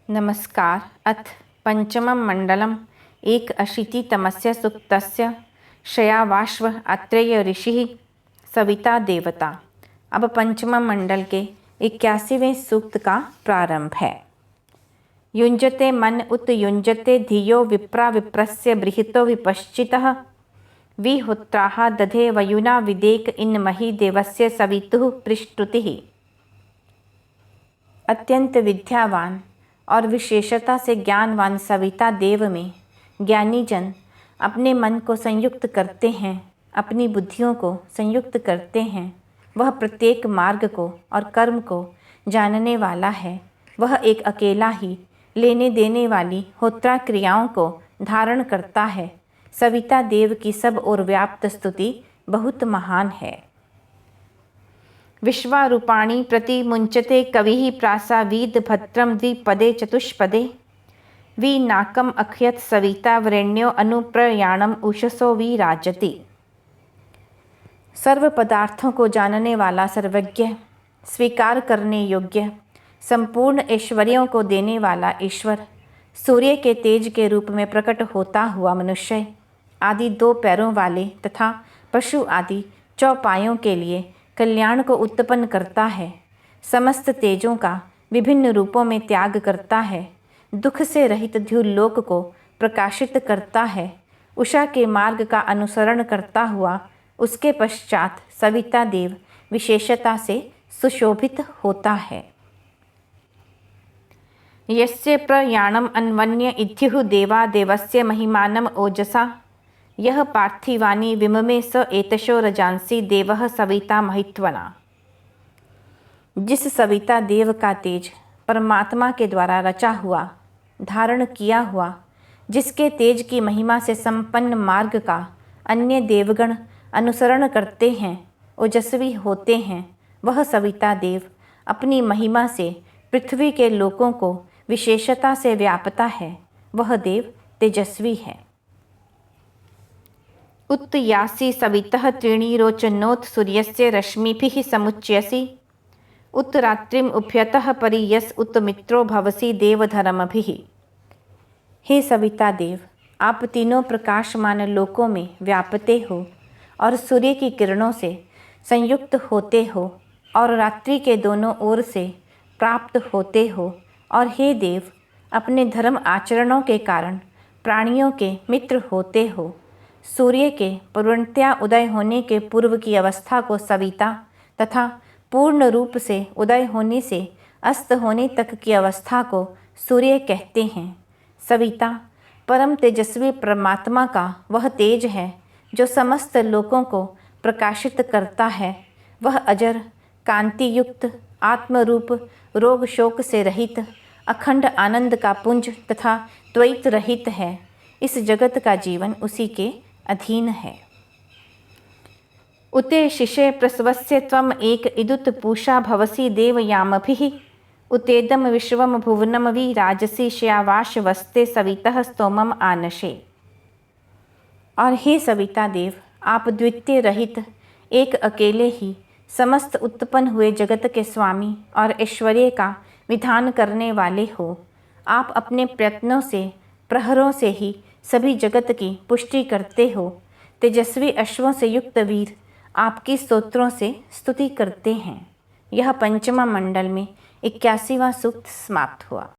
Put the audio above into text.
नमस्कार। अथ पंचमं मंडलम् 81तमस्य सूक्तस्य शयावाश्व अत्रेय ऋषिः सविता देवता। अब पंचम मंडल के 81वें सूक्त का प्रारंभ है। युञ्जते मन उत युञ्जते धियो विप्रा विप्रस्य बृहतो विपश्चितः विहोत्राः दधे वयुना विदेक इन मही देवस्य सवितुः पृष्टुतिः। अत्यंत विद्यावान और विशेषता से ज्ञानवान सविता देव में ज्ञानी जन अपने मन को संयुक्त करते हैं, अपनी बुद्धियों को संयुक्त करते हैं। वह प्रत्येक मार्ग को और कर्म को जानने वाला है। वह एक अकेला ही लेने देने वाली होत्रा क्रियाओं को धारण करता है। सविता देव की सब ओर व्याप्त स्तुति बहुत महान है। विश्वारूपाणी प्रतिमुंचते कविः प्रासावीद भद्रम द्विपदे चतुष्पदे विनाकम अख्यत सविता वरेण्यो अनुप्रयाणम उषसो विराजति। सर्व पदार्थों को जानने वाला, सर्वज्ञ, स्वीकार करने योग्य, संपूर्ण ऐश्वर्यों को देने वाला ईश्वर, सूर्य के तेज के रूप में प्रकट होता हुआ मनुष्य आदि 2 पैरों वाले तथा पशु आदि चौपायों के लिए कल्याण को उत्पन्न करता है। समस्त तेजों का विभिन्न रूपों में त्याग करता है। दुख से रहित ध्युलोक को प्रकाशित करता है। उषा के मार्ग का अनुसरण करता हुआ उसके पश्चात सविता देव विशेषता से सुशोभित होता है। यस्य प्रयाणम अन्वन्य इत्युः देवा देवस्य महिमानम ओजसा यह पार्थिवानी विममे स एतशो रजांसी देवः सविता महित्वना। जिस सविता देव का तेज परमात्मा के द्वारा रचा हुआ, धारण किया हुआ, जिसके तेज की महिमा से संपन्न मार्ग का अन्य देवगण अनुसरण करते हैं, ओजस्वी होते हैं, वह सविता देव अपनी महिमा से पृथ्वी के लोकों को विशेषता से व्यापता है। वह देव तेजस्वी है। उत्यासी सवितः त्रीणि रोचनोत सूर्यस्य रश्मिभिः समुच्यसि उत रात्रिम उभयतः परियस उत मित्रो भवसि देवधर्मभिः। हे सविता देव, आप तीनों प्रकाशमान लोकों में व्यापते हो और सूर्य की किरणों से संयुक्त होते हो और रात्रि के दोनों ओर से प्राप्त होते हो। और हे देव, अपने धर्म आचरणों के कारण प्राणियों के मित्र होते हो। सूर्य के पूर्णतया उदय होने के पूर्व की अवस्था को सविता तथा पूर्ण रूप से उदय होने से अस्त होने तक की अवस्था को सूर्य कहते हैं। सविता परम तेजस्वी परमात्मा का वह तेज है जो समस्त लोकों को प्रकाशित करता है। वह अजर, कांति युक्त, आत्मरूप, रोग शोक से रहित, अखंड आनंद का पुंज तथा द्वैत रहित है। इस जगत का जीवन उसी के अधीन है। उते शिशे प्रसवस्य त्वम एक इदुत पूषा भवसि देवयामभिः उतेदम विश्वम भुवनम विराजसि श्यावाश वस्ते सवितः स्तोमम आनशे। और हे सविता देव, आप द्वितीय रहित एक अकेले ही समस्त उत्पन्न हुए जगत के स्वामी और ऐश्वर्य का विधान करने वाले हो। आप अपने प्रयत्नों से, प्रहरों से ही सभी जगत की पुष्टि करते हो। तेजस्वी अश्वों से युक्त वीर आपकी स्तोत्रों से स्तुति करते हैं। यह पंचम मंडल में 81वां सूक्त समाप्त हुआ।